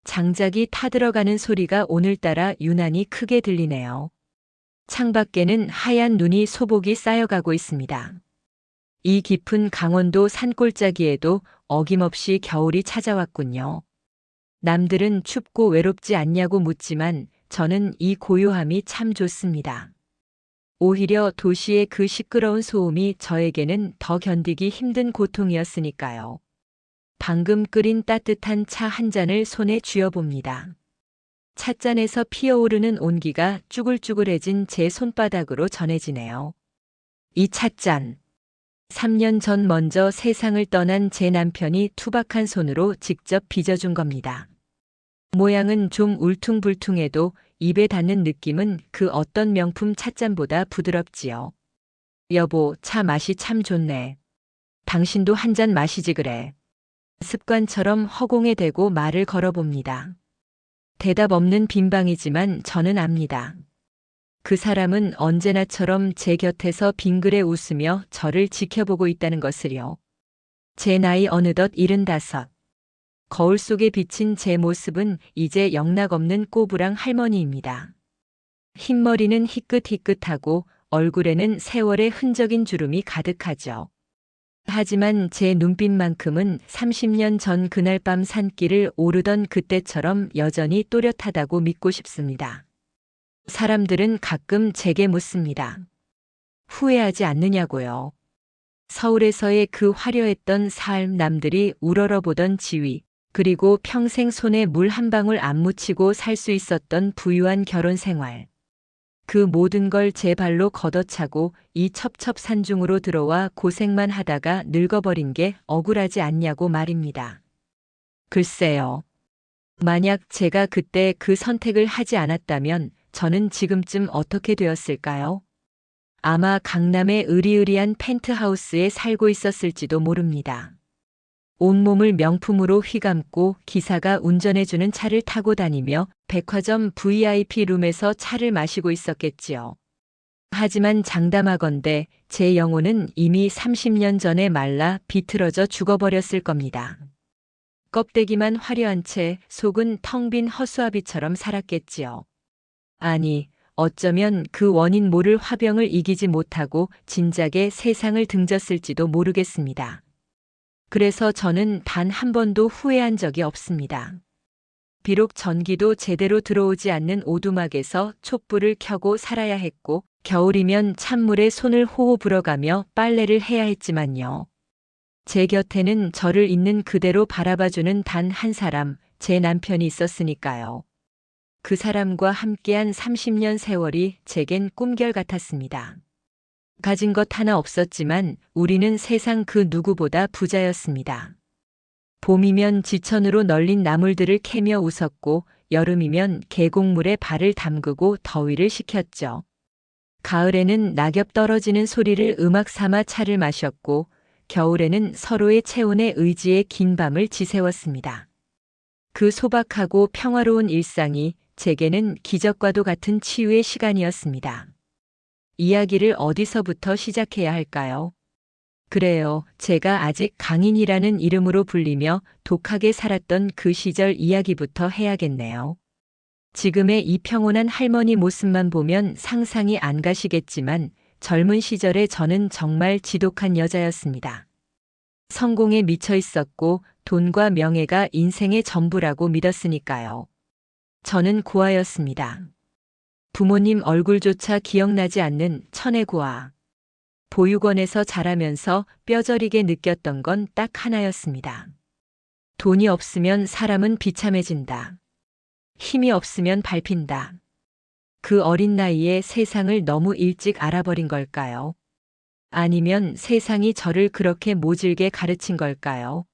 장작이 타들어가는 소리가 오늘따라 유난히 크게 들리네요. 창밖에는 하얀 눈이 소복이 쌓여가고 있습니다. 이 깊은 강원도 산골짜기에도 어김없이 겨울이 찾아왔군요. 남들은 춥고 외롭지 않냐고 묻지만 저는 이 고요함이 참 좋습니다. 오히려 도시의 그 시끄러운 소음이 저에게는 더 견디기 힘든 고통이었으니까요. 방금 끓인 따뜻한 차 한 잔을 손에 쥐어봅니다. 찻잔에서 피어오르는 온기가 쭈글쭈글해진 제 손바닥으로 전해지네요. 이 찻잔. 3년 전 먼저 세상을 떠난 제 남편이 투박한 손으로 직접 빚어준 겁니다. 모양은 좀 울퉁불퉁해도 입에 닿는 느낌은 그 어떤 명품 찻잔보다 부드럽지요. 여보, 차 맛이 참 좋네. 당신도 한 잔 마시지 그래. 습관처럼 허공에 대고 말을 걸어봅니다. 대답 없는 빈방이지만 저는 압니다. 그 사람은 언제나처럼 제 곁에서 빙그레 웃으며 저를 지켜보고 있다는 것을요. 제 나이 어느덧 75. 거울 속에 비친 제 모습은 이제 영락없는 꼬부랑 할머니입니다. 흰머리는 희끗희끗하고 얼굴에는 세월의 흔적인 주름이 가득하죠. 하지만 제 눈빛만큼은 30년 전 그날 밤 산길을 오르던 그때처럼 여전히 또렷하다고 믿고 싶습니다. 사람들은 가끔 제게 묻습니다. 후회하지 않느냐고요. 서울에서의 그 화려했던 삶, 남들이 우러러보던 지위, 그리고 평생 손에 물 한 방울 안 묻히고 살 수 있었던 부유한 결혼 생활. 그 모든 걸 제 발로 걷어차고 이 첩첩산중으로 들어와 고생만 하다가 늙어버린 게 억울하지 않냐고 말입니다. 글쎄요. 만약 제가 그때 그 선택을 하지 않았다면 저는 지금쯤 어떻게 되었을까요? 아마 강남의 으리으리한 펜트하우스에 살고 있었을지도 모릅니다. 온몸을 명품으로 휘감고 기사가 운전해주는 차를 타고 다니며 백화점 VIP 룸에서 차를 마시고 있었겠지요. 하지만 장담하건대 제 영혼은 이미 30년 전에 말라 비틀어져 죽어버렸을 겁니다. 껍데기만 화려한 채 속은 텅 빈 허수아비처럼 살았겠지요. 아니, 어쩌면 그 원인 모를 화병을 이기지 못하고 진작에 세상을 등졌을지도 모르겠습니다. 그래서 저는 단 한 번도 후회한 적이 없습니다. 비록 전기도 제대로 들어오지 않는 오두막에서 촛불을 켜고 살아야 했고, 겨울이면 찬물에 손을 호호 불어가며 빨래를 해야 했지만요. 제 곁에는 저를 있는 그대로 바라봐주는 단 한 사람, 제 남편이 있었으니까요. 그 사람과 함께한 30년 세월이 제겐 꿈결 같았습니다. 가진 것 하나 없었지만 우리는 세상 그 누구보다 부자였습니다. 봄이면 지천으로 널린 나물들을 캐며 웃었고 여름이면 계곡물에 발을 담그고 더위를 식혔죠. 가을에는 낙엽 떨어지는 소리를 음악 삼아 차를 마셨고 겨울에는 서로의 체온에 의지해 긴 밤을 지새웠습니다. 그 소박하고 평화로운 일상이 제게는 기적과도 같은 치유의 시간이었습니다. 이야기를 어디서부터 시작해야 할까요? 그래요. 제가 아직 강인이라는 이름으로 불리며 독하게 살았던 그 시절 이야기부터 해야겠네요. 지금의 이 평온한 할머니 모습만 보면 상상이 안 가시겠지만 젊은 시절에 저는 정말 지독한 여자였습니다. 성공에 미쳐 있었고 돈과 명예가 인생의 전부라고 믿었으니까요. 저는 고아였습니다. 부모님 얼굴조차 기억나지 않는 천의 고아. 보육원에서 자라면서 뼈저리게 느꼈던 건 딱 하나였습니다. 돈이 없으면 사람은 비참해진다. 힘이 없으면 밟힌다. 그 어린 나이에 세상을 너무 일찍 알아버린 걸까요? 아니면 세상이 저를 그렇게 모질게 가르친 걸까요?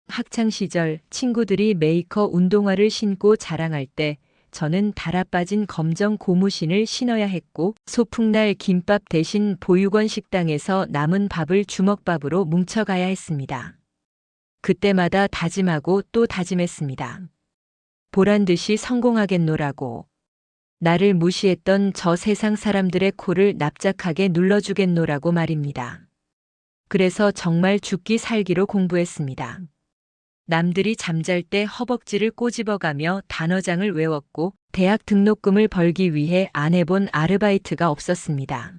학창 시절 친구들이 메이커 운동화를 신고 자랑할 때 저는 달아빠진 검정 고무신을 신어야 했고 소풍날 김밥 대신 보육원 식당에서 남은 밥을 주먹밥으로 뭉쳐가야 했습니다. 그때마다 다짐하고 또 다짐했습니다. 보란듯이 성공하겠노라고. 나를 무시했던 저 세상 사람들의 코를 납작하게 눌러주겠노라고 말입니다. 그래서 정말 죽기 살기로 공부했습니다. 남들이 잠잘 때 허벅지를 꼬집어가며 단어장을 외웠고 대학 등록금을 벌기 위해 안 해본 아르바이트가 없었습니다.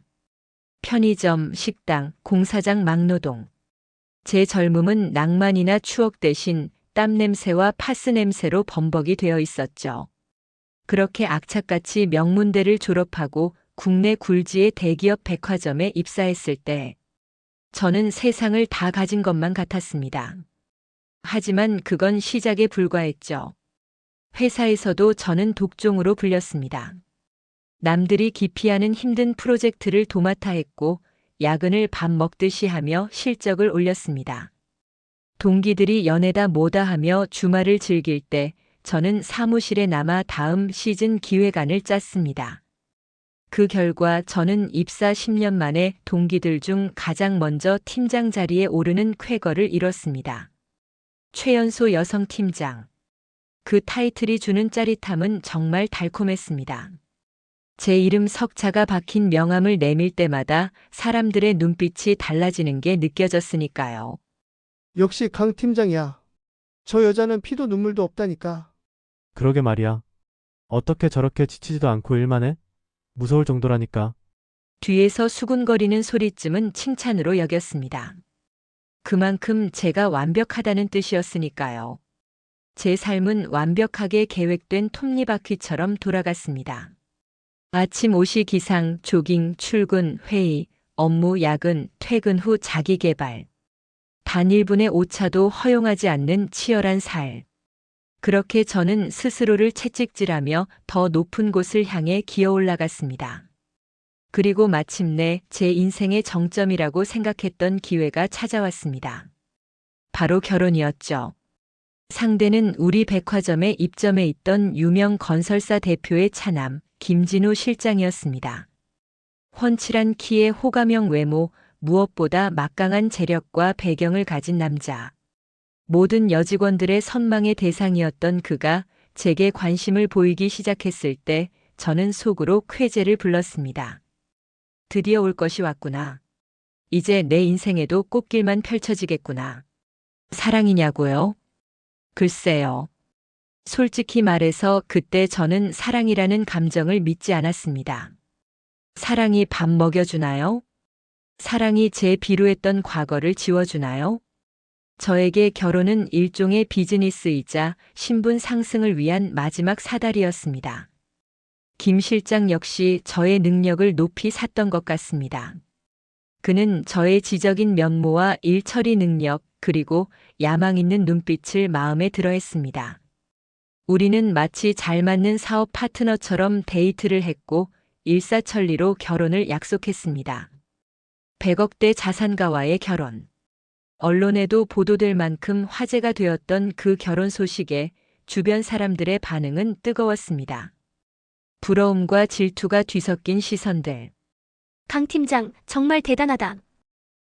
편의점, 식당, 공사장 막노동. 제 젊음은 낭만이나 추억 대신 땀 냄새와 파스 냄새로 범벅이 되어 있었죠. 그렇게 악착같이 명문대를 졸업하고 국내 굴지의 대기업 백화점에 입사했을 때 저는 세상을 다 가진 것만 같았습니다. 하지만 그건 시작에 불과했죠. 회사에서도 저는 독종으로 불렸습니다. 남들이 기피하는 힘든 프로젝트를 도맡아 했고 야근을 밥 먹듯이 하며 실적을 올렸습니다. 동기들이 연애다 뭐다 하며 주말을 즐길 때 저는 사무실에 남아 다음 시즌 기획안을 짰습니다. 그 결과 저는 입사 10년 만에 동기들 중 가장 먼저 팀장 자리에 오르는 쾌거를 이뤘습니다. 최연소 여성 팀장. 그 타이틀이 주는 짜릿함은 정말 달콤했습니다. 제 이름 석자가 박힌 명함을 내밀 때마다 사람들의 눈빛이 달라지는 게 느껴졌으니까요. 역시 강 팀장이야. 저 여자는 피도 눈물도 없다니까. 그러게 말이야. 어떻게 저렇게 지치지도 않고 일만 해? 무서울 정도라니까. 뒤에서 수군거리는 소리쯤은 칭찬으로 여겼습니다. 그만큼 제가 완벽하다는 뜻이었으니까요. 제 삶은 완벽하게 계획된 톱니바퀴처럼 돌아갔습니다. 아침 5시 기상, 조깅, 출근, 회의, 업무, 야근, 퇴근 후 자기개발. 단 1분의 오차도 허용하지 않는 치열한 살. 그렇게 저는 스스로를 채찍질하며 더 높은 곳을 향해 기어 올라갔습니다. 그리고 마침내 제 인생의 정점이라고 생각했던 기회가 찾아왔습니다. 바로 결혼이었죠. 상대는 우리 백화점에 입점해 있던 유명 건설사 대표의 차남, 김진우 실장이었습니다. 훤칠한 키에 호감형 외모, 무엇보다 막강한 재력과 배경을 가진 남자. 모든 여직원들의 선망의 대상이었던 그가 제게 관심을 보이기 시작했을 때 저는 속으로 쾌재를 불렀습니다. 드디어 올 것이 왔구나. 이제 내 인생에도 꽃길만 펼쳐지겠구나. 사랑이냐고요? 글쎄요. 솔직히 말해서 그때 저는 사랑이라는 감정을 믿지 않았습니다. 사랑이 밥 먹여주나요? 사랑이 제 비루했던 과거를 지워주나요? 저에게 결혼은 일종의 비즈니스이자 신분 상승을 위한 마지막 사다리였습니다. 김 실장 역시 저의 능력을 높이 샀던 것 같습니다. 그는 저의 지적인 면모와 일 처리 능력, 그리고 야망 있는 눈빛을 마음에 들어 했습니다. 우리는 마치 잘 맞는 사업 파트너처럼 데이트를 했고 일사천리로 결혼을 약속했습니다. 100억대 자산가와의 결혼. 언론에도 보도될 만큼 화제가 되었던 그 결혼 소식에 주변 사람들의 반응은 뜨거웠습니다. 부러움과 질투가 뒤섞인 시선들. 강 팀장, 정말 대단하다.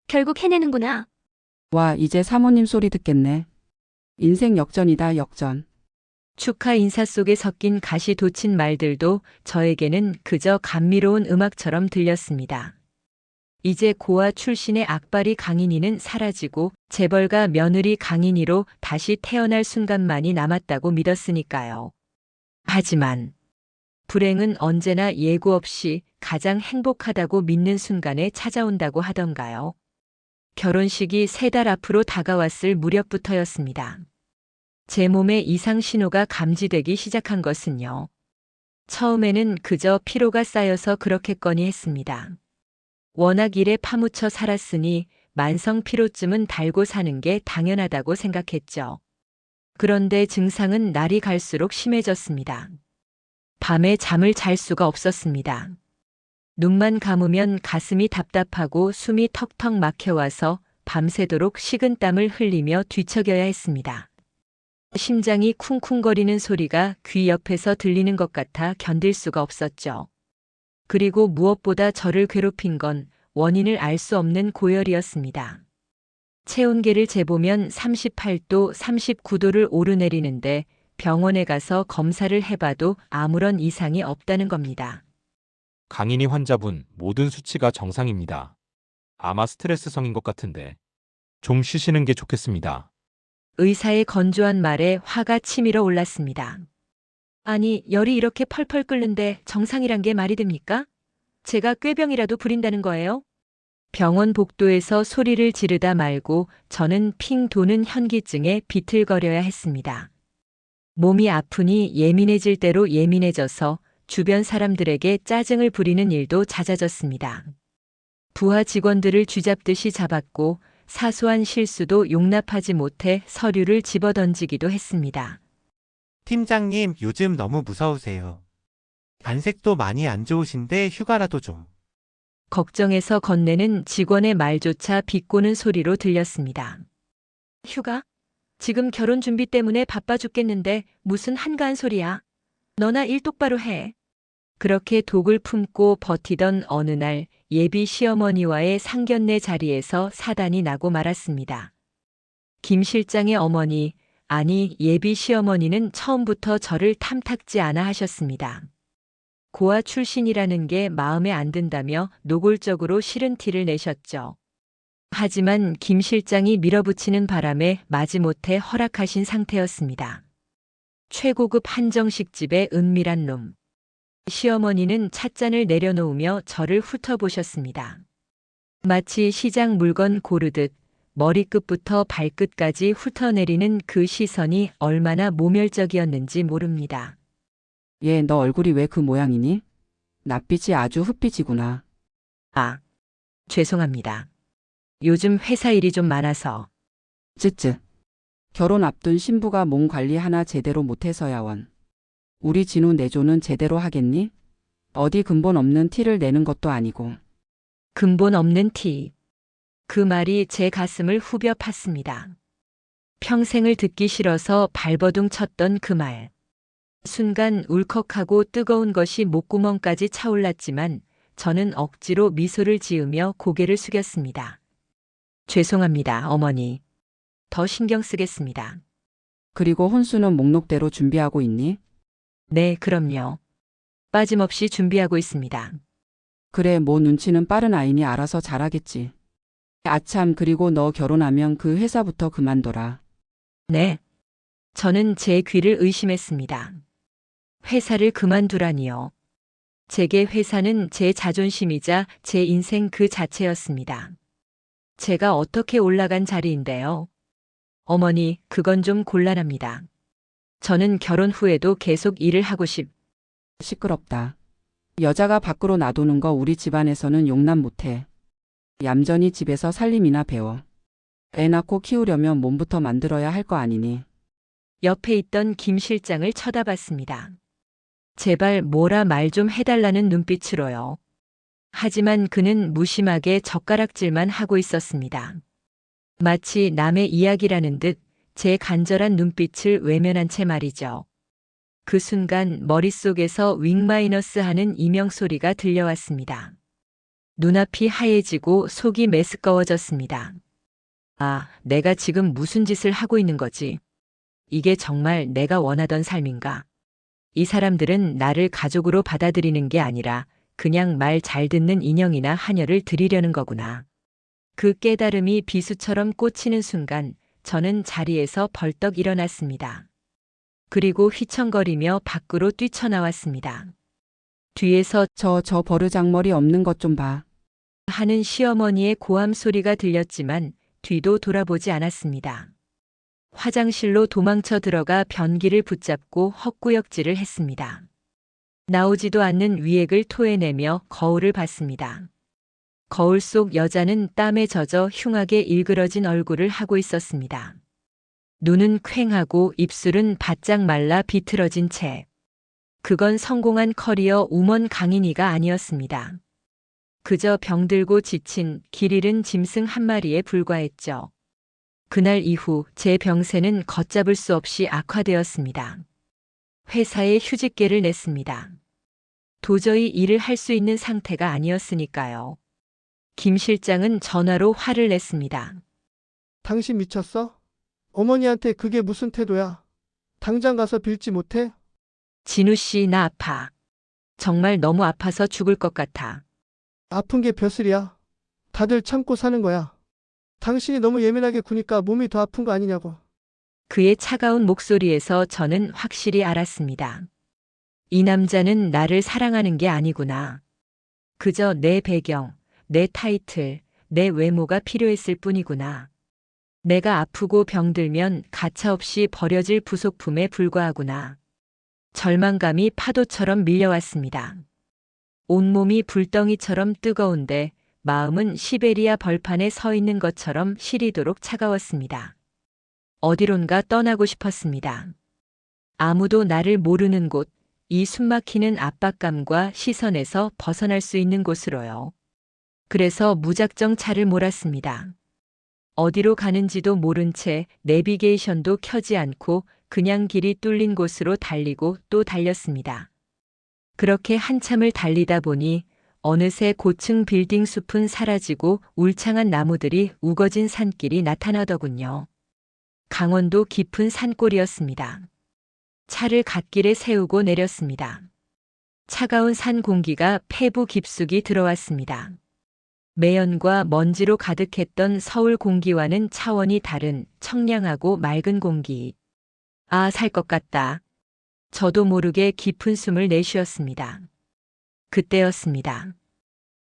결국 해내는구나. 와, 이제 사모님 소리 듣겠네. 인생 역전이다, 역전. 축하 인사 속에 섞인 가시 돋친 말들도 저에게는 그저 감미로운 음악처럼 들렸습니다. 이제 고아 출신의 악바리 강인이는 사라지고 재벌가 며느리 강인이로 다시 태어날 순간만이 남았다고 믿었으니까요. 하지만 불행은 언제나 예고 없이 가장 행복하다고 믿는 순간에 찾아온다고 하던가요. 결혼식이 3달 앞으로 다가왔을 무렵부터였습니다. 제 몸에 이상 신호가 감지되기 시작한 것은요. 처음에는 그저 피로가 쌓여서 그렇겠거니 했습니다. 워낙 일에 파묻혀 살았으니 만성 피로쯤은 달고 사는 게 당연하다고 생각했죠. 그런데 증상은 날이 갈수록 심해졌습니다. 밤에 잠을 잘 수가 없었습니다. 눈만 감으면 가슴이 답답하고 숨이 턱턱 막혀와서 밤새도록 식은땀을 흘리며 뒤척여야 했습니다. 심장이 쿵쿵거리는 소리가 귀 옆에서 들리는 것 같아 견딜 수가 없었죠. 그리고 무엇보다 저를 괴롭힌 건 원인을 알 수 없는 고열이었습니다. 체온계를 재보면 38도, 39도를 오르내리는데 병원에 가서 검사를 해봐도 아무런 이상이 없다는 겁니다. 강인이 환자분 모든 수치가 정상입니다. 아마 스트레스성인 것 같은데 좀 쉬시는 게 좋겠습니다. 의사의 건조한 말에 화가 치밀어 올랐습니다. 아니, 열이 이렇게 펄펄 끓는데 정상이란 게 말이 됩니까? 제가 꾀병이라도 부린다는 거예요? 병원 복도에서 소리를 지르다 말고 저는 핑 도는 현기증에 비틀거려야 했습니다. 몸이 아프니 예민해질 대로 예민해져서 주변 사람들에게 짜증을 부리는 일도 잦아졌습니다. 부하 직원들을 쥐잡듯이 잡았고 사소한 실수도 용납하지 못해 서류를 집어던지기도 했습니다. 팀장님, 요즘 너무 무서우세요. 안색도 많이 안 좋으신데 휴가라도 좀. 걱정해서 건네는 직원의 말조차 비꼬는 소리로 들렸습니다. 휴가? 지금 결혼 준비 때문에 바빠 죽겠는데 무슨 한가한 소리야. 너나 일 똑바로 해. 그렇게 독을 품고 버티던 어느 날 예비 시어머니와의 상견례 자리에서 사단이 나고 말았습니다. 김 실장의 어머니, 아니 예비 시어머니는 처음부터 저를 탐탁지 않아 하셨습니다. 고아 출신이라는 게 마음에 안 든다며 노골적으로 싫은 티를 내셨죠. 하지만 김 실장이 밀어붙이는 바람에 마지못해 허락하신 상태였습니다. 최고급 한정식집의 은밀한 놈. 시어머니는 찻잔을 내려놓으며 저를 훑어보셨습니다. 마치 시장 물건 고르듯 머리끝부터 발끝까지 훑어내리는 그 시선이 얼마나 모멸적이었는지 모릅니다. 얘, 너 얼굴이 왜 그 모양이니? 낯빛이 아주 흑빛이구나. 아, 죄송합니다. 요즘 회사 일이 좀 많아서. 쯧쯧. 결혼 앞둔 신부가 몸 관리 하나 제대로 못해서야 원. 우리 진우 내조는 제대로 하겠니? 어디 근본 없는 티를 내는 것도 아니고. 근본 없는 티. 그 말이 제 가슴을 후벼 팠습니다. 평생을 듣기 싫어서 발버둥 쳤던 그 말. 순간 울컥하고 뜨거운 것이 목구멍까지 차올랐지만 저는 억지로 미소를 지으며 고개를 숙였습니다. 죄송합니다, 어머니. 더 신경 쓰겠습니다. 그리고 혼수는 목록대로 준비하고 있니? 네, 그럼요. 빠짐없이 준비하고 있습니다. 그래, 뭐 눈치는 빠른 아이니 알아서 잘하겠지. 아참, 그리고 너 결혼하면 그 회사부터 그만둬라. 네. 저는 제 귀를 의심했습니다. 회사를 그만두라니요. 제게 회사는 제 자존심이자 제 인생 그 자체였습니다. 제가 어떻게 올라간 자리인데요. 어머니, 그건 좀 곤란합니다. 저는 결혼 후에도 계속 일을 하고 시끄럽다. 여자가 밖으로 놔두는 거 우리 집안에서는 용납 못해. 얌전히 집에서 살림이나 배워. 애 낳고 키우려면 몸부터 만들어야 할 거 아니니. 옆에 있던 김 실장을 쳐다봤습니다. 제발 뭐라 말 좀 해달라는 눈빛으로요. 하지만 그는 무심하게 젓가락질만 하고 있었습니다. 마치 남의 이야기라는 듯 제 간절한 눈빛을 외면한 채 말이죠. 그 순간 머릿속에서 윙마이너스 하는 이명 소리가 들려왔습니다. 눈앞이 하얘지고 속이 메스꺼워졌습니다. 아, 내가 지금 무슨 짓을 하고 있는 거지? 이게 정말 내가 원하던 삶인가? 이 사람들은 나를 가족으로 받아들이는 게 아니라 그냥 말 잘 듣는 인형이나 하녀를 들이려는 거구나. 그 깨달음이 비수처럼 꽂히는 순간 저는 자리에서 벌떡 일어났습니다. 그리고 휘청거리며 밖으로 뛰쳐나왔습니다. 뒤에서 저 버르장머리 없는 것 좀 봐. 하는 시어머니의 고함 소리가 들렸지만 뒤도 돌아보지 않았습니다. 화장실로 도망쳐 들어가 변기를 붙잡고 헛구역질을 했습니다. 나오지도 않는 위액을 토해내며 거울을 봤습니다. 거울 속 여자는 땀에 젖어 흉하게 일그러진 얼굴을 하고 있었습니다. 눈은 퀭하고 입술은 바짝 말라 비틀어진 채. 그건 성공한 커리어 우먼 강인이가 아니었습니다. 그저 병들고 지친 길 잃은 짐승 한 마리에 불과했죠. 그날 이후 제 병세는 걷잡을 수 없이 악화되었습니다. 회사에 휴직계를 냈습니다. 도저히 일을 할 수 있는 상태가 아니었으니까요. 김 실장은 전화로 화를 냈습니다. 당신 미쳤어? 어머니한테 그게 무슨 태도야? 당장 가서 빌지 못해? 진우 씨, 나 아파. 정말 너무 아파서 죽을 것 같아. 아픈 게 벼슬이야. 다들 참고 사는 거야. 당신이 너무 예민하게 구니까 몸이 더 아픈 거 아니냐고. 그의 차가운 목소리에서 저는 확실히 알았습니다. 이 남자는 나를 사랑하는 게 아니구나. 그저 내 배경, 내 타이틀, 내 외모가 필요했을 뿐이구나. 내가 아프고 병들면 가차없이 버려질 부속품에 불과하구나. 절망감이 파도처럼 밀려왔습니다. 온몸이 불덩이처럼 뜨거운데 마음은 시베리아 벌판에 서 있는 것처럼 시리도록 차가웠습니다. 어디론가 떠나고 싶었습니다. 아무도 나를 모르는 곳, 이 숨막히는 압박감과 시선에서 벗어날 수 있는 곳으로요. 그래서 무작정 차를 몰았습니다. 어디로 가는지도 모른 채 내비게이션도 켜지 않고 그냥 길이 뚫린 곳으로 달리고 또 달렸습니다. 그렇게 한참을 달리다 보니 어느새 고층 빌딩 숲은 사라지고 울창한 나무들이 우거진 산길이 나타나더군요. 강원도 깊은 산골이었습니다. 차를 갓길에 세우고 내렸습니다. 차가운 산 공기가 폐부 깊숙이 들어왔습니다. 매연과 먼지로 가득했던 서울 공기와는 차원이 다른 청량하고 맑은 공기. 아, 살 것 같다. 저도 모르게 깊은 숨을 내쉬었습니다. 그때였습니다.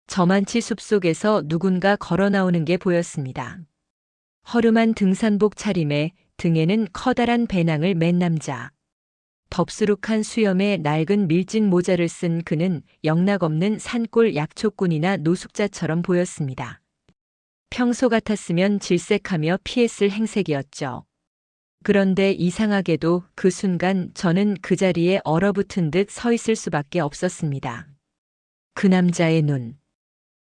저만치 숲속에서 누군가 걸어 나오는 게 보였습니다. 허름한 등산복 차림에 등에는 커다란 배낭을 맨 남자. 덥수룩한 수염에 낡은 밀짚 모자를 쓴 그는 영락없는 산골 약초꾼이나 노숙자처럼 보였습니다. 평소 같았으면 질색하며 피했을 행색이었죠. 그런데 이상하게도 그 순간 저는 그 자리에 얼어붙은 듯 서 있을 수밖에 없었습니다. 그 남자의 눈.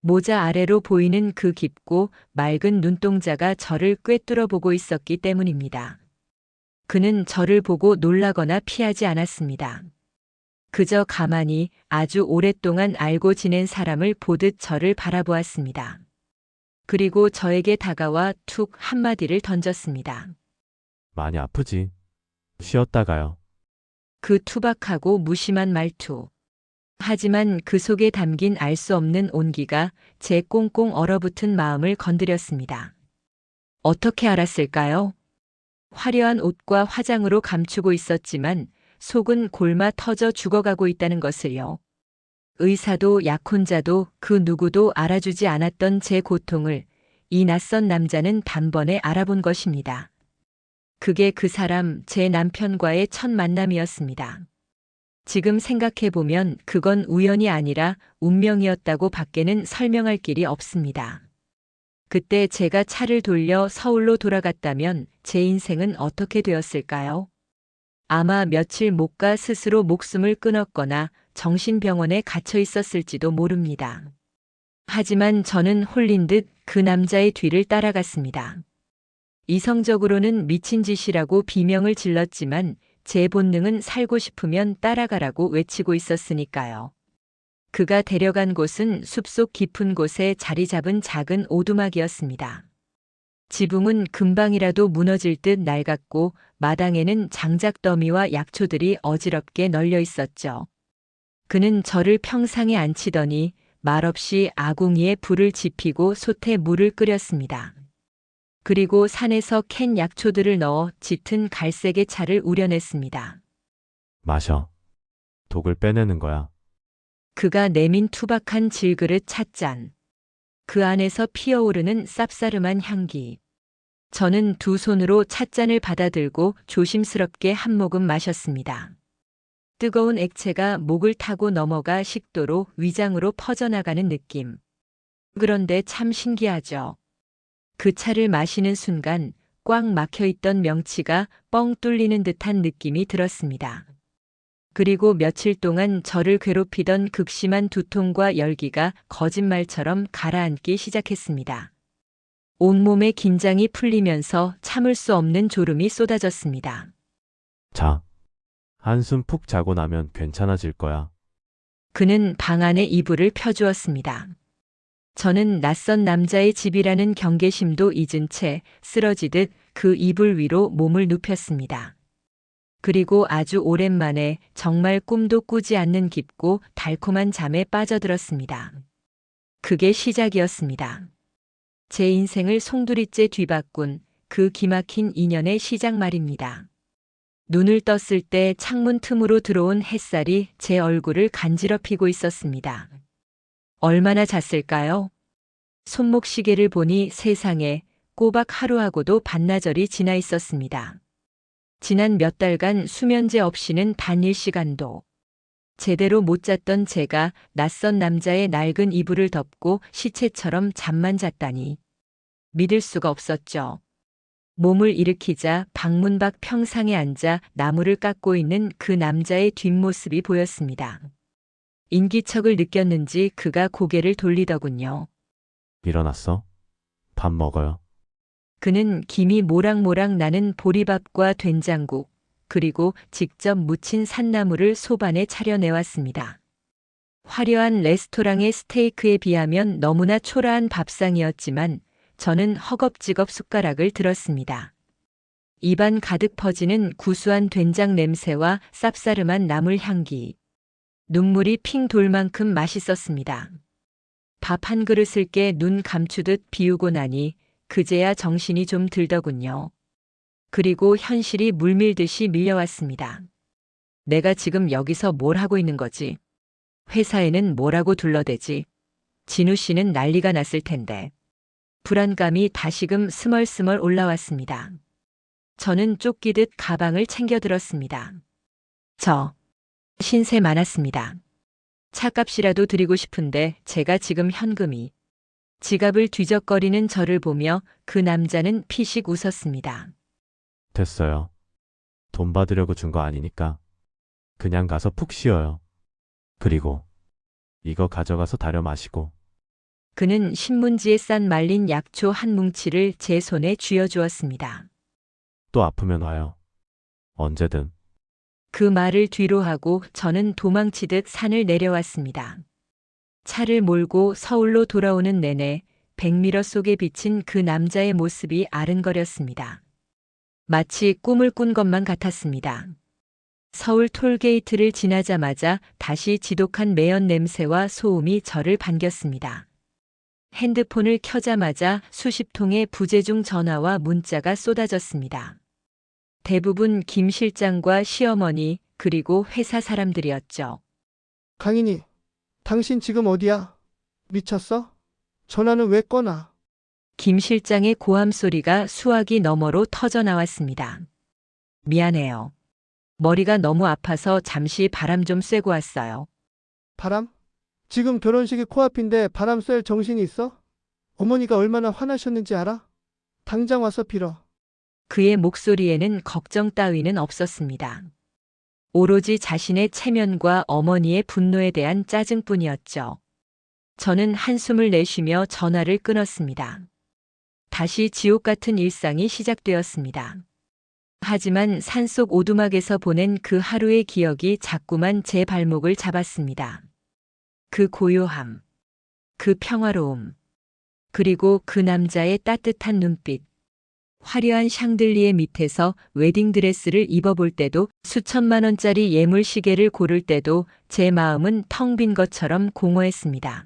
모자 아래로 보이는 그 깊고 맑은 눈동자가 저를 꿰뚫어 보고 있었기 때문입니다. 그는 저를 보고 놀라거나 피하지 않았습니다. 그저 가만히 아주 오랫동안 알고 지낸 사람을 보듯 저를 바라보았습니다. 그리고 저에게 다가와 툭 한마디를 던졌습니다. 많이 아프지? 쉬었다가요. 그 투박하고 무심한 말투. 하지만 그 속에 담긴 알 수 없는 온기가 제 꽁꽁 얼어붙은 마음을 건드렸습니다. 어떻게 알았을까요? 화려한 옷과 화장으로 감추고 있었지만 속은 골마 터져 죽어가고 있다는 것을요. 의사도 약혼자도 그 누구도 알아주지 않았던 제 고통을 이 낯선 남자는 단번에 알아본 것입니다. 그게 그 사람, 제 남편과의 첫 만남이었습니다. 지금 생각해보면 그건 우연이 아니라 운명이었다고 밖에는 설명할 길이 없습니다. 그때 제가 차를 돌려 서울로 돌아갔다면 제 인생은 어떻게 되었을까요? 아마 며칠 못 가 스스로 목숨을 끊었거나 정신병원에 갇혀 있었을지도 모릅니다. 하지만 저는 홀린 듯 그 남자의 뒤를 따라갔습니다. 이성적으로는 미친 짓이라고 비명을 질렀지만 제 본능은 살고 싶으면 따라가라고 외치고 있었으니까요. 그가 데려간 곳은 숲속 깊은 곳에 자리 잡은 작은 오두막이었습니다. 지붕은 금방이라도 무너질 듯 낡았고 마당에는 장작 더미와 약초들이 어지럽게 널려 있었죠. 그는 저를 평상에 앉히더니 말없이 아궁이에 불을 지피고 솥에 물을 끓였습니다. 그리고 산에서 캔 약초들을 넣어 짙은 갈색의 차를 우려냈습니다. 마셔. 독을 빼내는 거야. 그가 내민 투박한 질그릇 찻잔. 그 안에서 피어오르는 쌉싸름한 향기. 저는 두 손으로 찻잔을 받아들고 조심스럽게 한 모금 마셨습니다. 뜨거운 액체가 목을 타고 넘어가 식도로 위장으로 퍼져나가는 느낌. 그런데 참 신기하죠. 그 차를 마시는 순간 꽉 막혀있던 명치가 뻥 뚫리는 듯한 느낌이 들었습니다. 그리고 며칠 동안 저를 괴롭히던 극심한 두통과 열기가 거짓말처럼 가라앉기 시작했습니다. 온몸의 긴장이 풀리면서 참을 수 없는 졸음이 쏟아졌습니다. 자. 한숨 푹 자고 나면 괜찮아질 거야. 그는 방 안에 이불을 펴주었습니다. 저는 낯선 남자의 집이라는 경계심도 잊은 채 쓰러지듯 그 이불 위로 몸을 눕혔습니다. 그리고 아주 오랜만에 정말 꿈도 꾸지 않는 깊고 달콤한 잠에 빠져들었습니다. 그게 시작이었습니다. 제 인생을 송두리째 뒤바꾼 그 기막힌 인연의 시작 말입니다. 눈을 떴을 때 창문 틈으로 들어온 햇살이 제 얼굴을 간지럽히고 있었습니다. 얼마나 잤을까요? 손목 시계를 보니 세상에 꼬박 하루하고도 반나절이 지나 있었습니다. 지난 몇 달간 수면제 없이는 단 1시간도 제대로 못 잤던 제가 낯선 남자의 낡은 이불을 덮고 시체처럼 잠만 잤다니 믿을 수가 없었죠. 몸을 일으키자 방문 밖 평상에 앉아 나무를 깎고 있는 그 남자의 뒷모습이 보였습니다. 인기척을 느꼈는지 그가 고개를 돌리더군요. 일어났어? 밥 먹어요. 그는 김이 모락모락 나는 보리밥과 된장국, 그리고 직접 무친 산나물을 소반에 차려내왔습니다. 화려한 레스토랑의 스테이크에 비하면 너무나 초라한 밥상이었지만 저는 허겁지겁 숟가락을 들었습니다. 입안 가득 퍼지는 구수한 된장 냄새와 쌉싸름한 나물 향기. 눈물이 핑 돌 만큼 맛있었습니다. 밥 한 그릇을 깨 눈 감추듯 비우고 나니 그제야 정신이 좀 들더군요. 그리고 현실이 물밀듯이 밀려왔습니다. 내가 지금 여기서 뭘 하고 있는 거지? 회사에는 뭐라고 둘러대지? 진우 씨는 난리가 났을 텐데. 불안감이 다시금 스멀스멀 올라왔습니다. 저는 쫓기듯 가방을 챙겨 들었습니다. 신세 많았습니다. 차값이라도 드리고 싶은데 제가 지금 현금이. 지갑을 뒤적거리는 저를 보며 그 남자는 피식 웃었습니다. 됐어요. 돈 받으려고 준 거 아니니까. 그냥 가서 푹 쉬어요. 그리고 이거 가져가서 다려 마시고. 그는 신문지에 싼 말린 약초 한 뭉치를 제 손에 쥐어주었습니다. 또 아프면 와요. 언제든. 그 말을 뒤로 하고 저는 도망치듯 산을 내려왔습니다. 차를 몰고 서울로 돌아오는 내내 백미러 속에 비친 그 남자의 모습이 아른거렸습니다. 마치 꿈을 꾼 것만 같았습니다. 서울 톨게이트를 지나자마자 다시 지독한 매연 냄새와 소음이 저를 반겼습니다. 핸드폰을 켜자마자 수십 통의 부재중 전화와 문자가 쏟아졌습니다. 대부분 김 실장과 시어머니 그리고 회사 사람들이었죠. 강인이, 당신 지금 어디야? 미쳤어? 전화는 왜 꺼나? 김 실장의 고함 소리가 수화기 너머로 터져 나왔습니다. 미안해요. 머리가 너무 아파서 잠시 바람 좀 쐬고 왔어요. 바람? 지금 결혼식이 코앞인데 바람 쐴 정신이 있어? 어머니가 얼마나 화나셨는지 알아? 당장 와서 빌어. 그의 목소리에는 걱정 따위는 없었습니다. 오로지 자신의 체면과 어머니의 분노에 대한 짜증뿐이었죠. 저는 한숨을 내쉬며 전화를 끊었습니다. 다시 지옥 같은 일상이 시작되었습니다. 하지만 산속 오두막에서 보낸 그 하루의 기억이 자꾸만 제 발목을 잡았습니다. 그 고요함, 그 평화로움, 그리고 그 남자의 따뜻한 눈빛. 화려한 샹들리에 밑에서 웨딩드레스를 입어볼 때도 수천만 원짜리 예물 시계를 고를 때도 제 마음은 텅 빈 것처럼 공허했습니다.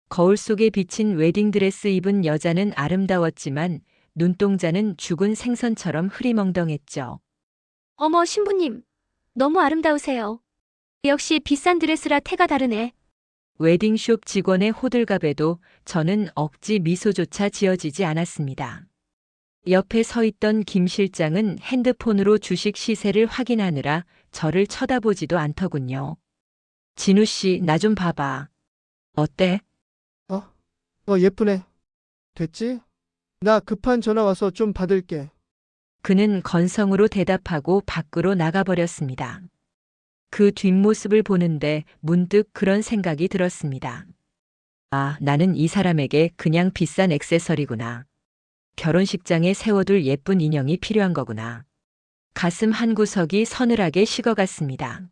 거울 속에 비친 웨딩드레스 입은 여자는 아름다웠지만 눈동자는 죽은 생선처럼 흐리멍덩했죠. 어머, 신부님. 너무 아름다우세요. 역시 비싼 드레스라 태가 다르네. 웨딩숍 직원의 호들갑에도 저는 억지 미소조차 지어지지 않았습니다. 옆에 서 있던 김 실장은 핸드폰으로 주식 시세를 확인하느라 저를 쳐다보지도 않더군요. 진우 씨, 나 좀 봐봐. 어때? 예쁘네. 됐지? 나 급한 전화 와서 좀 받을게. 그는 건성으로 대답하고 밖으로 나가버렸습니다. 그 뒷모습을 보는데 문득 그런 생각이 들었습니다. 아, 나는 이 사람에게 그냥 비싼 액세서리구나. 결혼식장에 세워둘 예쁜 인형이 필요한 거구나. 가슴 한구석이 서늘하게 식어갔습니다.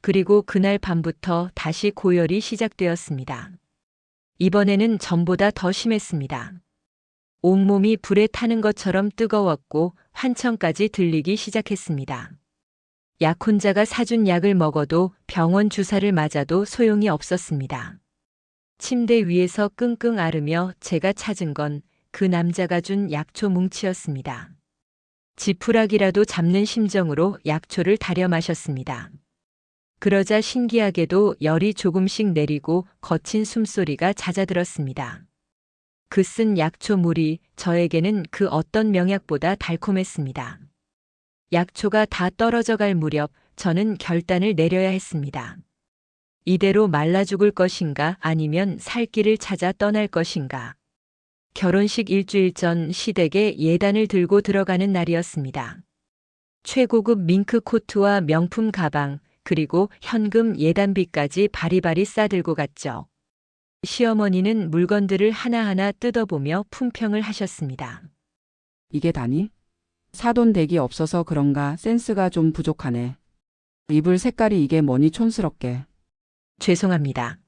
그리고 그날 밤부터 다시 고열이 시작되었습니다. 이번에는 전보다 더 심했습니다. 온몸이 불에 타는 것처럼 뜨거웠고 환청까지 들리기 시작했습니다. 약혼자가 사준 약을 먹어도 병원 주사를 맞아도 소용이 없었습니다. 침대 위에서 끙끙 앓으며 제가 찾은 건 그 남자가 준 약초 뭉치였습니다. 지푸라기라도 잡는 심정으로 약초를 다려 마셨습니다. 그러자 신기하게도 열이 조금씩 내리고 거친 숨소리가 잦아들었습니다. 그 쓴 약초 물이 저에게는 그 어떤 명약보다 달콤했습니다. 약초가 다 떨어져 갈 무렵 저는 결단을 내려야 했습니다. 이대로 말라 죽을 것인가 아니면 살 길을 찾아 떠날 것인가. 결혼식 일주일 전 시댁에 예단을 들고 들어가는 날이었습니다. 최고급 밍크 코트와 명품 가방, 그리고 현금 예단비까지 바리바리 싸들고 갔죠. 시어머니는 물건들을 하나하나 뜯어보며 품평을 하셨습니다. 이게 다니? 사돈 댁이 없어서 그런가 센스가 좀 부족하네. 이불 색깔이 이게 뭐니 촌스럽게. 죄송합니다.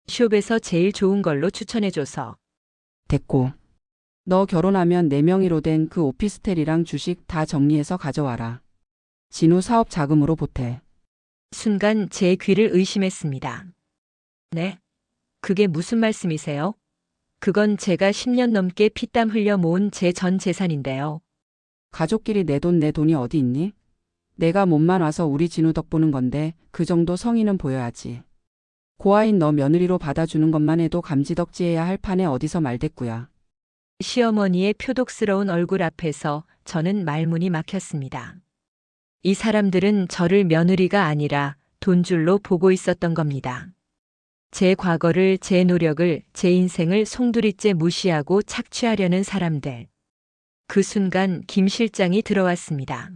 숍에서 제일 좋은 걸로 추천해줘서. 됐고. 너 결혼하면 내 명의로 된 그 오피스텔이랑 주식 다 정리해서 가져와라. 진우 사업 자금으로 보태. 순간 제 귀를 의심했습니다. 네? 그게 무슨 말씀이세요? 그건 제가 10년 넘게 피땀 흘려 모은 제 전 재산인데요. 가족끼리 내 돈 내 돈이 어디 있니? 내가 몸만 와서 우리 진우 덕 보는 건데 그 정도 성의는 보여야지. 고아인 너 며느리로 받아주는 것만 해도 감지덕지해야 할 판에 어디서 말대꾸야. 시어머니의 표독스러운 얼굴 앞에서 저는 말문이 막혔습니다. 이 사람들은 저를 며느리가 아니라 돈줄로 보고 있었던 겁니다. 제 과거를, 제 노력을, 제 인생을 송두리째 무시하고 착취하려는 사람들. 그 순간 김 실장이 들어왔습니다.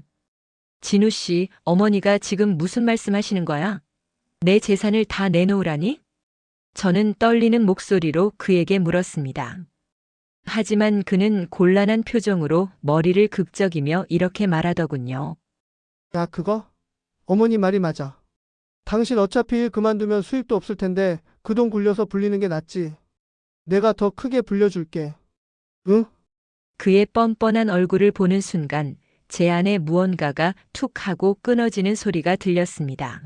진우 씨, 어머니가 지금 무슨 말씀하시는 거야? 내 재산을 다 내놓으라니? 저는 떨리는 목소리로 그에게 물었습니다. 하지만 그는 곤란한 표정으로 머리를 극적이며 이렇게 말하더군요. 야, 그거? 어머니 말이 맞아. 당신 어차피 일 그만두면 수입도 없을 텐데 그 돈 굴려서 불리는 게 낫지. 내가 더 크게 불려줄게. 응? 그의 뻔뻔한 얼굴을 보는 순간 제 안에 무언가가 툭 하고 끊어지는 소리가 들렸습니다.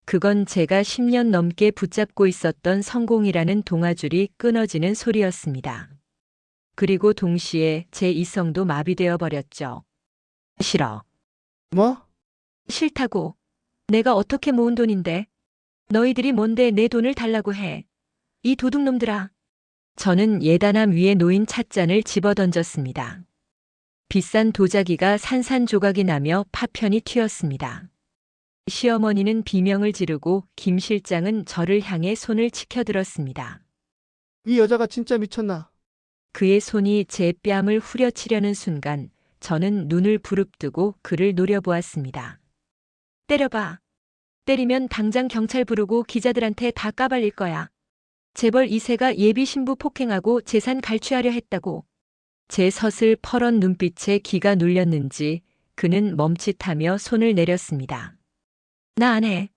그건 제가 10년 넘게 붙잡고 있었던 성공이라는 동아줄이 끊어지는 소리였습니다. 그리고 동시에 제 이성도 마비되어 버렸죠. 싫어. 뭐? 싫다고. 내가 어떻게 모은 돈인데. 너희들이 뭔데 내 돈을 달라고 해. 이 도둑놈들아. 저는 예단함 위에 놓인 찻잔을 집어던졌습니다. 비싼 도자기가 산산조각이 나며 파편이 튀었습니다. 시어머니는 비명을 지르고 김 실장은 저를 향해 손을 치켜들었습니다. 이 여자가 진짜 미쳤나? 그의 손이 제 뺨을 후려치려는 순간 저는 눈을 부릅뜨고 그를 노려보았습니다. 때려봐. 때리면 당장 경찰 부르고 기자들한테 다 까발릴 거야. 재벌 2세가 예비 신부 폭행하고 재산 갈취하려 했다고. 제 서슬 퍼런 눈빛에 기가 눌렸는지 그는 멈칫하며 손을 내렸습니다. 나 안 해.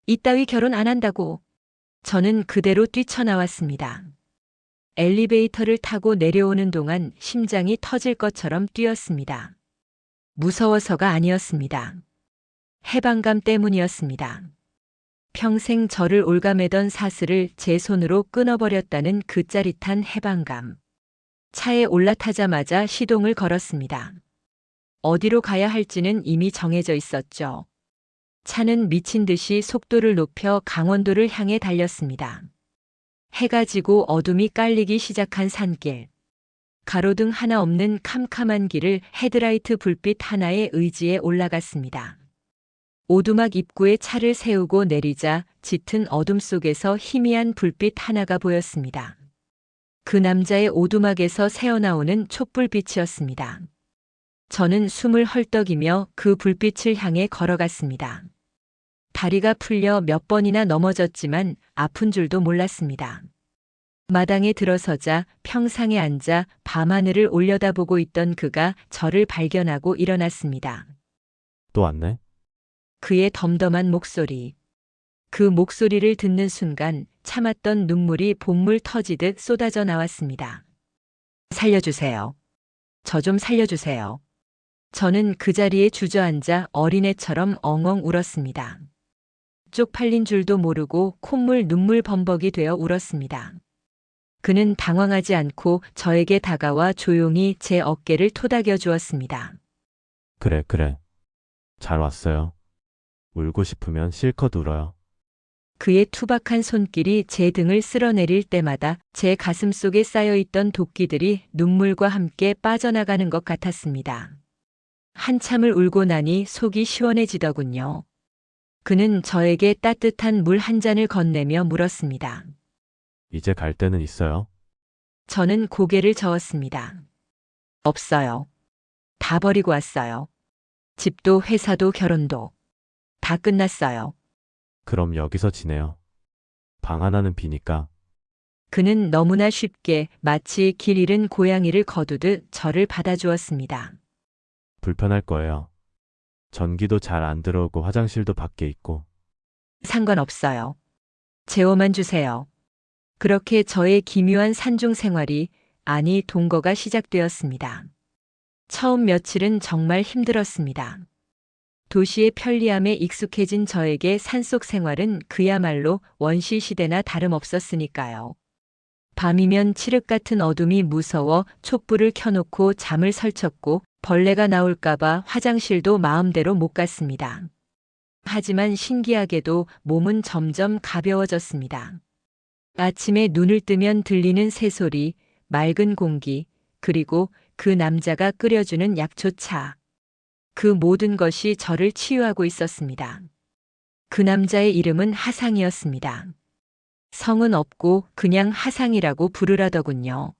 이따위 결혼 안 한다고. 저는 그대로 뛰쳐나왔습니다. 엘리베이터를 타고 내려오는 동안 심장이 터질 것처럼 뛰었습니다. 무서워서가 아니었습니다. 해방감 때문이었습니다. 평생 저를 올가매던 사슬을 제 손으로 끊어버렸다는 그 짜릿한 해방감. 차에 올라타자마자 시동을 걸었습니다. 어디로 가야 할지는 이미 정해져 있었죠. 차는 미친 듯이 속도를 높여 강원도를 향해 달렸습니다. 해가 지고 어둠이 깔리기 시작한 산길. 가로등 하나 없는 캄캄한 길을 헤드라이트 불빛 하나에 의지해 올라갔습니다. 오두막 입구에 차를 세우고 내리자 짙은 어둠 속에서 희미한 불빛 하나가 보였습니다. 그 남자의 오두막에서 새어나오는 촛불빛이었습니다. 저는 숨을 헐떡이며 그 불빛을 향해 걸어갔습니다. 다리가 풀려 몇 번이나 넘어졌지만 아픈 줄도 몰랐습니다. 마당에 들어서자 평상에 앉아 밤하늘을 올려다보고 있던 그가 저를 발견하고 일어났습니다. 또 왔네? 그의 덤덤한 목소리. 그 목소리를 듣는 순간 참았던 눈물이 본물 터지듯 쏟아져 나왔습니다. 살려주세요. 저 좀 살려주세요. 저는 그 자리에 주저앉아 어린애처럼 엉엉 울었습니다. 쪽팔린 줄도 모르고 콧물 눈물 범벅이 되어 울었습니다. 그는 당황하지 않고 저에게 다가와 조용히 제 어깨를 토닥여 주었습니다. 그래, 그래. 잘 왔어요. 울고 싶으면 실컷 울어요. 그의 투박한 손길이 제 등을 쓸어내릴 때마다 제 가슴 속에 쌓여있던 도끼들이 눈물과 함께 빠져나가는 것 같았습니다. 한참을 울고 나니 속이 시원해지더군요. 그는 저에게 따뜻한 물 한 잔을 건네며 물었습니다. 이제 갈 데는 있어요? 저는 고개를 저었습니다. 없어요. 다 버리고 왔어요. 집도 회사도 결혼도 다 끝났어요. 그럼 여기서 지내요. 방 하나는 비니까. 그는 너무나 쉽게 마치 길 잃은 고양이를 거두듯 저를 받아주었습니다. 불편할 거예요. 전기도 잘 안 들어오고 화장실도 밖에 있고. 상관없어요. 재워만 주세요. 그렇게 저의 기묘한 산중 생활이, 아니 동거가 시작되었습니다. 처음 며칠은 정말 힘들었습니다. 도시의 편리함에 익숙해진 저에게 산속 생활은 그야말로 원시시대나 다름없었으니까요. 밤이면 칠흑 같은 어둠이 무서워 촛불을 켜놓고 잠을 설쳤고 벌레가 나올까봐 화장실도 마음대로 못 갔습니다. 하지만 신기하게도 몸은 점점 가벼워졌습니다. 아침에 눈을 뜨면 들리는 새소리, 맑은 공기, 그리고 그 남자가 끓여주는 약초차. 그 모든 것이 저를 치유하고 있었습니다. 그 남자의 이름은 하상이었습니다. 성은 없고 그냥 하상이라고 부르라더군요.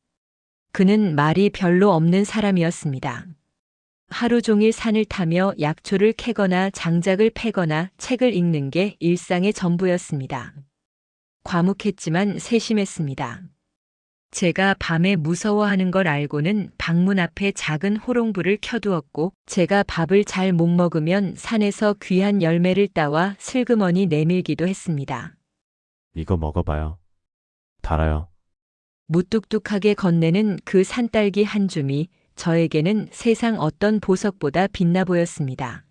그는 말이 별로 없는 사람이었습니다. 하루 종일 산을 타며 약초를 캐거나 장작을 패거나 책을 읽는 게 일상의 전부였습니다. 과묵했지만 세심했습니다. 제가 밤에 무서워하는 걸 알고는 방문 앞에 작은 호롱불을 켜두었고, 제가 밥을 잘 못 먹으면 산에서 귀한 열매를 따와 슬그머니 내밀기도 했습니다. 이거 먹어봐요. 달아요. 무뚝뚝하게 건네는 그 산딸기 한 줌이 저에게는 세상 어떤 보석보다 빛나 보였습니다.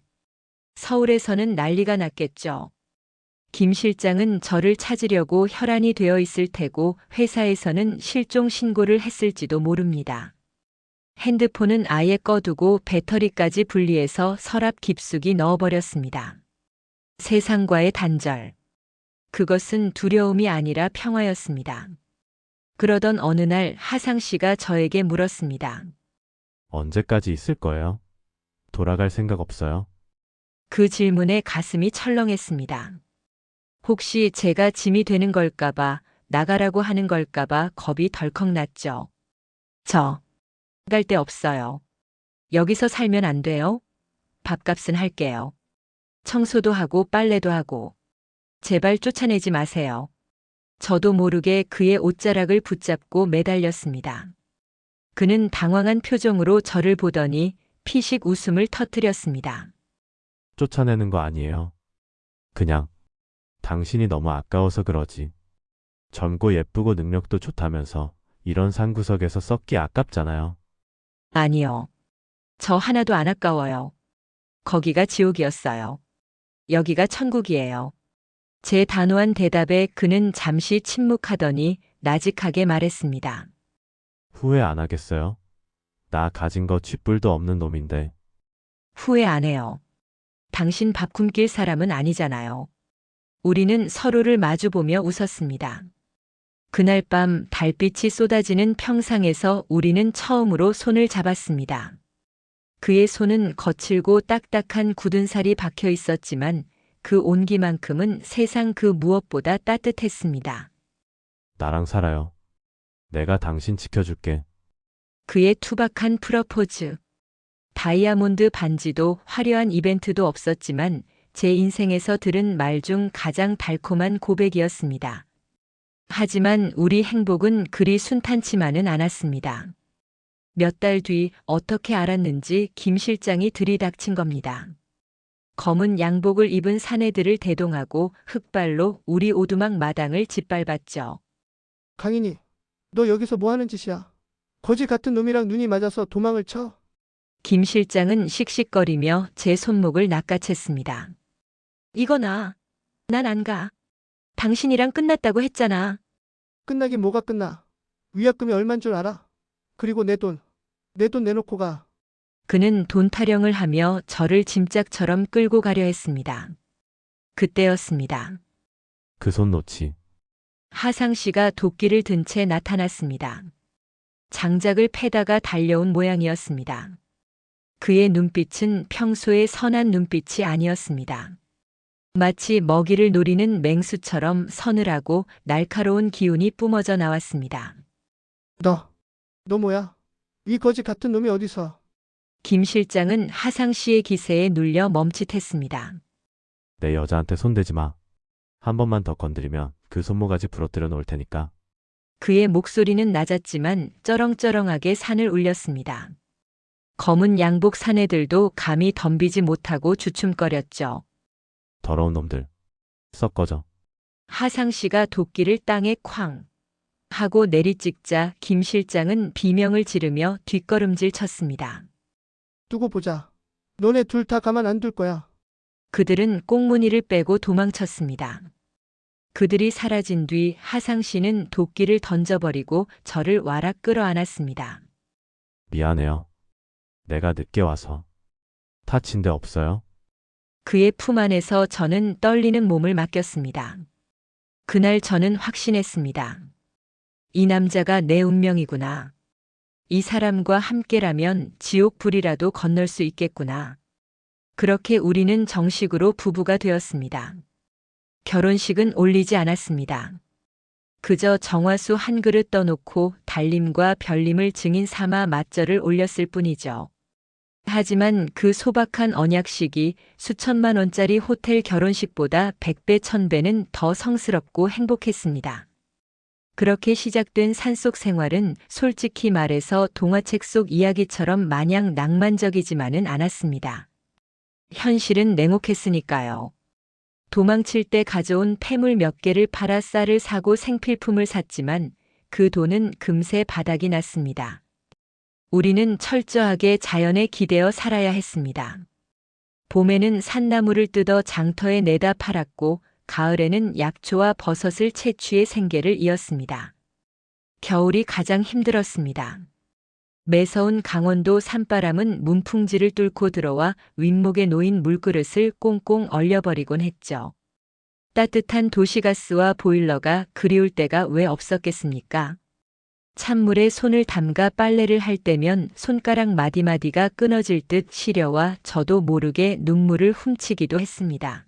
서울에서는 난리가 났겠죠. 김 실장은 저를 찾으려고 혈안이 되어 있을 테고 회사에서는 실종 신고를 했을지도 모릅니다. 핸드폰은 아예 꺼두고 배터리까지 분리해서 서랍 깊숙이 넣어버렸습니다. 세상과의 단절. 그것은 두려움이 아니라 평화였습니다. 그러던 어느 날 하상 씨가 저에게 물었습니다. 언제까지 있을 거예요? 돌아갈 생각 없어요? 그 질문에 가슴이 철렁했습니다. 혹시 제가 짐이 되는 걸까봐, 나가라고 하는 걸까봐 겁이 덜컥 났죠. 저, 갈 데 없어요. 여기서 살면 안 돼요? 밥값은 할게요. 청소도 하고 빨래도 하고. 제발 쫓아내지 마세요. 저도 모르게 그의 옷자락을 붙잡고 매달렸습니다. 그는 당황한 표정으로 저를 보더니 피식 웃음을 터뜨렸습니다. 쫓아내는 거 아니에요. 그냥 당신이 너무 아까워서 그러지. 젊고 예쁘고 능력도 좋다면서 이런 산구석에서 썩기 아깝잖아요. 아니요. 저 하나도 안 아까워요. 거기가 지옥이었어요. 여기가 천국이에요. 제 단호한 대답에 그는 잠시 침묵하더니 나직하게 말했습니다. 후회 안 하겠어요? 나 가진 거 쥐뿔도 없는 놈인데. 후회 안 해요. 당신 밥 굶길 사람은 아니잖아요. 우리는 서로를 마주보며 웃었습니다. 그날 밤 달빛이 쏟아지는 평상에서 우리는 처음으로 손을 잡았습니다. 그의 손은 거칠고 딱딱한 굳은 살이 박혀 있었지만 그 온기만큼은 세상 그 무엇보다 따뜻했습니다. 나랑 살아요. 내가 당신 지켜줄게. 그의 투박한 프러포즈. 다이아몬드 반지도 화려한 이벤트도 없었지만 제 인생에서 들은 말 중 가장 달콤한 고백이었습니다. 하지만 우리 행복은 그리 순탄치만은 않았습니다. 몇 달 뒤 어떻게 알았는지 김 실장이 들이닥친 겁니다. 검은 양복을 입은 사내들을 대동하고 흑발로 우리 오두막 마당을 짓밟았죠. 강인이, 너 여기서 뭐 하는 짓이야? 거지 같은 놈이랑 눈이 맞아서 도망을 쳐? 김 실장은 씩씩거리며 제 손목을 낚아챘습니다. 이거나, 난 안 가. 당신이랑 끝났다고 했잖아. 끝나긴 뭐가 끝나? 위약금이 얼만 줄 알아? 그리고 내 돈 내놓고 가. 그는 돈 타령을 하며 저를 짐짝처럼 끌고 가려 했습니다. 그때였습니다. 그 손 놓지. 하상 씨가 도끼를 든 채 나타났습니다. 장작을 패다가 달려온 모양이었습니다. 그의 눈빛은 평소의 선한 눈빛이 아니었습니다. 마치 먹이를 노리는 맹수처럼 서늘하고 날카로운 기운이 뿜어져 나왔습니다. 너 뭐야? 이 거지 같은 놈이 어디서? 김 실장은 하상 씨의 기세에 눌려 멈칫했습니다. 내 여자한테 손대지 마. 한 번만 더 건드리면 그 손모가지 부러뜨려 놓을 테니까. 그의 목소리는 낮았지만 쩌렁쩌렁하게 산을 울렸습니다. 검은 양복 사내들도 감히 덤비지 못하고 주춤거렸죠. 더러운 놈들. 썩 꺼져. 하상 씨가 도끼를 땅에 쾅 하고 내리찍자 김 실장은 비명을 지르며 뒷걸음질 쳤습니다. 두고 보자. 너네 둘 다 가만 안 둘 거야. 그들은 꽁무니를 빼고 도망쳤습니다. 그들이 사라진 뒤 하상 씨는 도끼를 던져버리고 저를 와락 끌어안았습니다. 미안해요. 내가 늦게 와서. 다친 데 없어요? 그의 품 안에서 저는 떨리는 몸을 맡겼습니다. 그날 저는 확신했습니다. 이 남자가 내 운명이구나. 이 사람과 함께라면 지옥 불이라도 건널 수 있겠구나. 그렇게 우리는 정식으로 부부가 되었습니다. 결혼식은 올리지 않았습니다. 그저 정화수 한 그릇 떠놓고 달림과 별림을 증인 삼아 맞절을 올렸을 뿐이죠. 하지만 그 소박한 언약식이 수천만 원짜리 호텔 결혼식보다 100배, 1000배는 더 성스럽고 행복했습니다. 그렇게 시작된 산속 생활은 솔직히 말해서 동화책 속 이야기처럼 마냥 낭만적이지만은 않았습니다. 현실은 냉혹했으니까요. 도망칠 때 가져온 폐물 몇 개를 팔아 쌀을 사고 생필품을 샀지만 그 돈은 금세 바닥이 났습니다. 우리는 철저하게 자연에 기대어 살아야 했습니다. 봄에는 산나물을 뜯어 장터에 내다 팔았고 가을에는 약초와 버섯을 채취해 생계를 이었습니다. 겨울이 가장 힘들었습니다. 매서운 강원도 산바람은 문풍지를 뚫고 들어와 윗목에 놓인 물그릇을 꽁꽁 얼려버리곤 했죠. 따뜻한 도시가스와 보일러가 그리울 때가 왜 없었겠습니까? 찬물에 손을 담가 빨래를 할 때면 손가락 마디마디가 끊어질 듯 시려와 저도 모르게 눈물을 훔치기도 했습니다.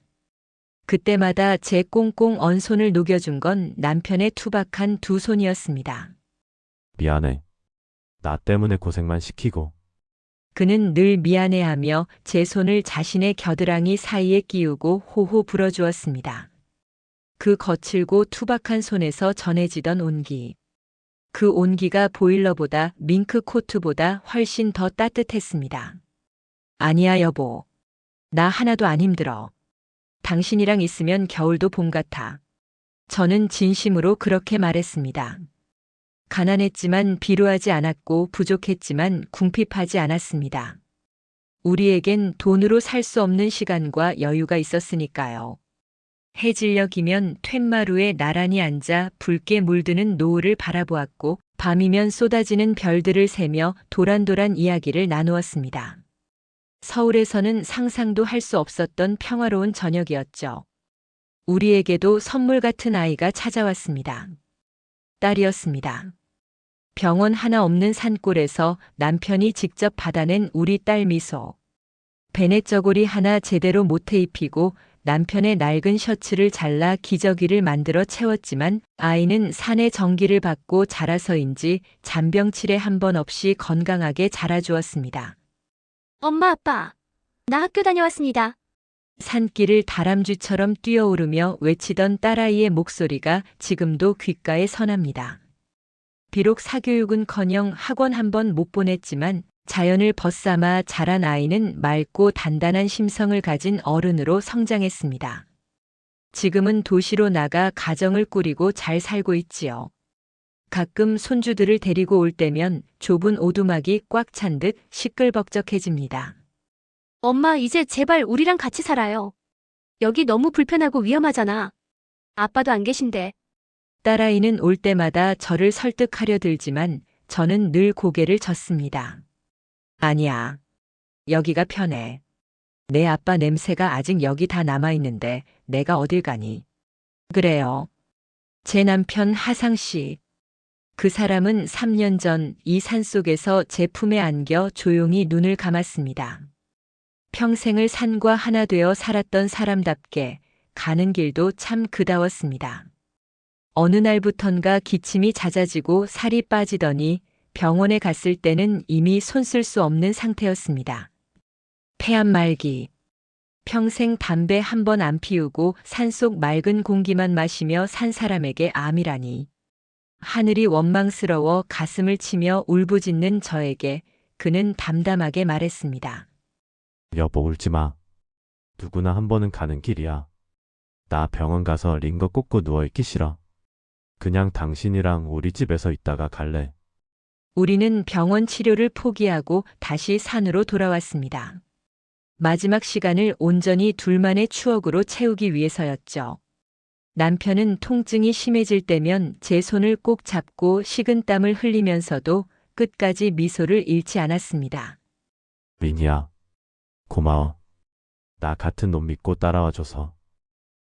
그때마다 제 꽁꽁 언 손을 녹여준 건 남편의 투박한 두 손이었습니다. 미안해. 나 때문에 고생만 시키고. 그는 늘 미안해하며 제 손을 자신의 겨드랑이 사이에 끼우고 호호 불어주었습니다. 그 거칠고 투박한 손에서 전해지던 온기. 그 온기가 보일러보다 밍크 코트보다 훨씬 더 따뜻했습니다. 아니야 여보. 나 하나도 안 힘들어. 당신이랑 있으면 겨울도 봄 같아. 저는 진심으로 그렇게 말했습니다. 가난했지만 비루하지 않았고 부족했지만 궁핍하지 않았습니다. 우리에겐 돈으로 살 수 없는 시간과 여유가 있었으니까요. 해질녘이면 툇마루에 나란히 앉아 붉게 물드는 노을을 바라보았고 밤이면 쏟아지는 별들을 세며 도란도란 이야기를 나누었습니다. 서울에서는 상상도 할 수 없었던 평화로운 저녁이었죠. 우리에게도 선물 같은 아이가 찾아왔습니다. 딸이었습니다. 병원 하나 없는 산골에서 남편이 직접 받아낸 우리 딸 미소. 베넷저고리 하나 제대로 못해 입히고 남편의 낡은 셔츠를 잘라 기저귀를 만들어 채웠지만 아이는 산의 전기를 받고 자라서인지 잔병치레 한 번 없이 건강하게 자라주었습니다. 엄마, 아빠. 나 학교 다녀왔습니다. 산길을 다람쥐처럼 뛰어오르며 외치던 딸아이의 목소리가 지금도 귓가에 선합니다. 비록 사교육은커녕 학원 한 번 못 보냈지만 자연을 벗삼아 자란 아이는 맑고 단단한 심성을 가진 어른으로 성장했습니다. 지금은 도시로 나가 가정을 꾸리고 잘 살고 있지요. 가끔 손주들을 데리고 올 때면 좁은 오두막이 꽉 찬 듯 시끌벅적해집니다. 엄마, 이제 제발 우리랑 같이 살아요. 여기 너무 불편하고 위험하잖아. 아빠도 안 계신데. 딸아이는 올 때마다 저를 설득하려 들지만 저는 늘 고개를 젓습니다. 아니야. 여기가 편해. 내 아빠 냄새가 아직 여기 다 남아있는데 내가 어딜 가니. 그래요. 제 남편 하상 씨. 그 사람은 3년 전 이 산속에서 제 품에 안겨 조용히 눈을 감았습니다. 평생을 산과 하나 되어 살았던 사람답게 가는 길도 참 그다웠습니다. 어느 날부턴가 기침이 잦아지고 살이 빠지더니 병원에 갔을 때는 이미 손 쓸 수 없는 상태였습니다. 폐암 말기. 평생 담배 한 번 안 피우고 산속 맑은 공기만 마시며 산 사람에게 암이라니. 하늘이 원망스러워 가슴을 치며 울부짖는 저에게 그는 담담하게 말했습니다. 여보 울지 마. 누구나 한 번은 가는 길이야. 나 병원 가서 링거 꽂고 누워있기 싫어. 그냥 당신이랑 우리 집에서 있다가 갈래. 우리는 병원 치료를 포기하고 다시 산으로 돌아왔습니다. 마지막 시간을 온전히 둘만의 추억으로 채우기 위해서였죠. 남편은 통증이 심해질 때면 제 손을 꼭 잡고 식은땀을 흘리면서도 끝까지 미소를 잃지 않았습니다. 민희야. 고마워. 나 같은 놈 믿고 따라와줘서.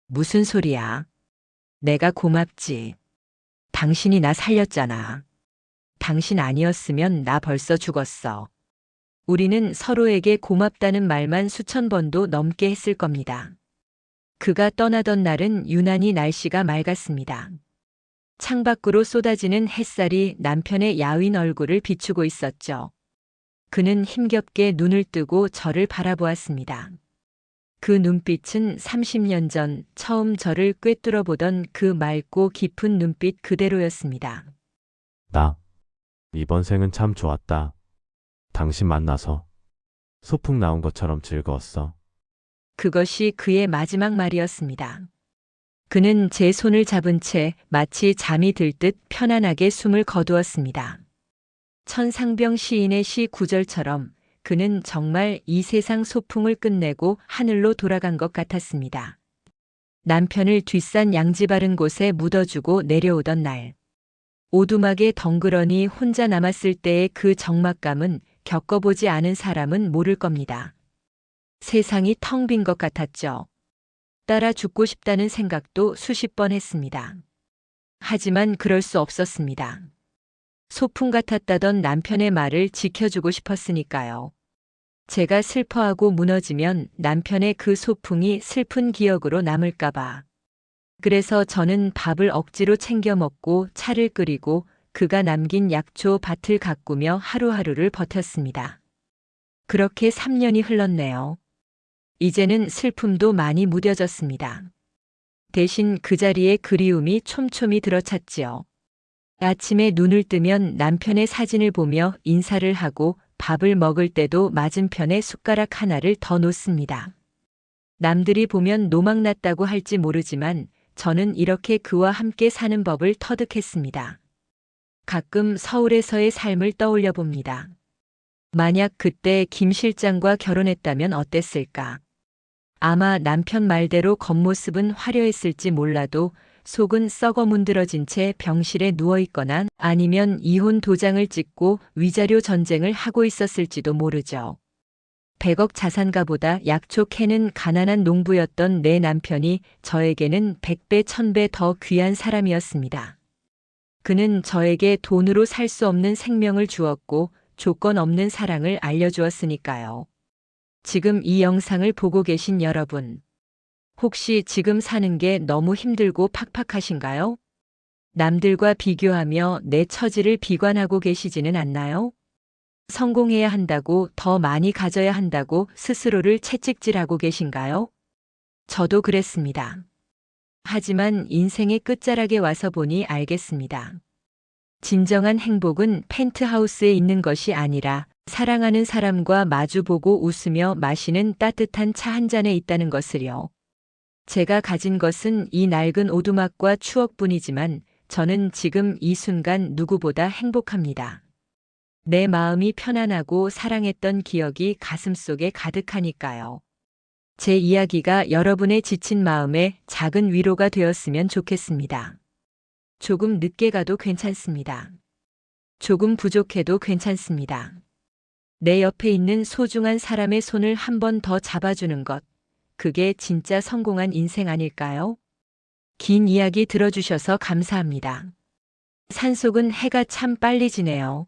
무슨 소리야? 내가 고맙지. 당신이 나 살렸잖아. 당신 아니었으면 나 벌써 죽었어. 우리는 서로에게 고맙다는 말만 수천 번도 넘게 했을 겁니다. 그가 떠나던 날은 유난히 날씨가 맑았습니다. 창밖으로 쏟아지는 햇살이 남편의 야윈 얼굴을 비추고 있었죠. 그는 힘겹게 눈을 뜨고 저를 바라보았습니다. 그 눈빛은 30년 전 처음 저를 꿰뚫어 보던 그 맑고 깊은 눈빛 그대로였습니다. 나 이번 생은 참 좋았다. 당신 만나서 소풍 나온 것처럼 즐거웠어. 그것이 그의 마지막 말이었습니다. 그는 제 손을 잡은 채 마치 잠이 들 듯 편안하게 숨을 거두었습니다. 천상병 시인의 시 구절처럼 그는 정말 이 세상 소풍을 끝내고 하늘로 돌아간 것 같았습니다. 남편을 뒷산 양지 바른 곳에 묻어주고 내려오던 날. 오두막에 덩그러니 혼자 남았을 때의 그 적막감은 겪어보지 않은 사람은 모를 겁니다. 세상이 텅 빈 것 같았죠. 따라 죽고 싶다는 생각도 수십 번 했습니다. 하지만 그럴 수 없었습니다. 소풍 같았다던 남편의 말을 지켜주고 싶었으니까요. 제가 슬퍼하고 무너지면 남편의 그 소풍이 슬픈 기억으로 남을까봐. 그래서 저는 밥을 억지로 챙겨 먹고 차를 끓이고 그가 남긴 약초 밭을 가꾸며 하루하루를 버텼습니다. 그렇게 3년이 흘렀네요. 이제는 슬픔도 많이 무뎌졌습니다. 대신 그 자리에 그리움이 촘촘히 들어찼지요. 아침에 눈을 뜨면 남편의 사진을 보며 인사를 하고 밥을 먹을 때도 맞은편에 숟가락 하나를 더 놓습니다. 남들이 보면 노망났다고 할지 모르지만 저는 이렇게 그와 함께 사는 법을 터득했습니다. 가끔 서울에서의 삶을 떠올려 봅니다. 만약 그때 김 실장과 결혼했다면 어땠을까? 아마 남편 말대로 겉모습은 화려했을지 몰라도 속은 썩어 문드러진 채 병실에 누워있거나 아니면 이혼 도장을 찍고 위자료 전쟁을 하고 있었을지도 모르죠. 100억 자산가보다 약초 캐는 가난한 농부였던 내 남편이 저에게는 100배, 1000배 더 귀한 사람이었습니다. 그는 저에게 돈으로 살 수 없는 생명을 주었고 조건 없는 사랑을 알려주었으니까요. 지금 이 영상을 보고 계신 여러분, 혹시 지금 사는 게 너무 힘들고 팍팍하신가요? 남들과 비교하며 내 처지를 비관하고 계시지는 않나요? 성공해야 한다고, 더 많이 가져야 한다고 스스로를 채찍질하고 계신가요? 저도 그랬습니다. 하지만 인생의 끝자락에 와서 보니 알겠습니다. 진정한 행복은 펜트하우스에 있는 것이 아니라 사랑하는 사람과 마주보고 웃으며 마시는 따뜻한 차 한 잔에 있다는 것을요. 제가 가진 것은 이 낡은 오두막과 추억뿐이지만 저는 지금 이 순간 누구보다 행복합니다. 내 마음이 편안하고 사랑했던 기억이 가슴속에 가득하니까요. 제 이야기가 여러분의 지친 마음에 작은 위로가 되었으면 좋겠습니다. 조금 늦게 가도 괜찮습니다. 조금 부족해도 괜찮습니다. 내 옆에 있는 소중한 사람의 손을 한 번 더 잡아주는 것. 그게 진짜 성공한 인생 아닐까요? 긴 이야기 들어주셔서 감사합니다. 산속은 해가 참 빨리 지네요.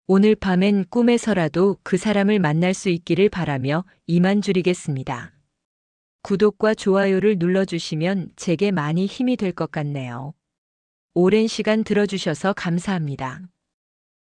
오늘 밤엔 꿈에서라도 그 사람을 만날 수 있기를 바라며 이만 줄이겠습니다. 구독과 좋아요를 눌러주시면 제게 많이 힘이 될 것 같네요. 오랜 시간 들어주셔서 감사합니다.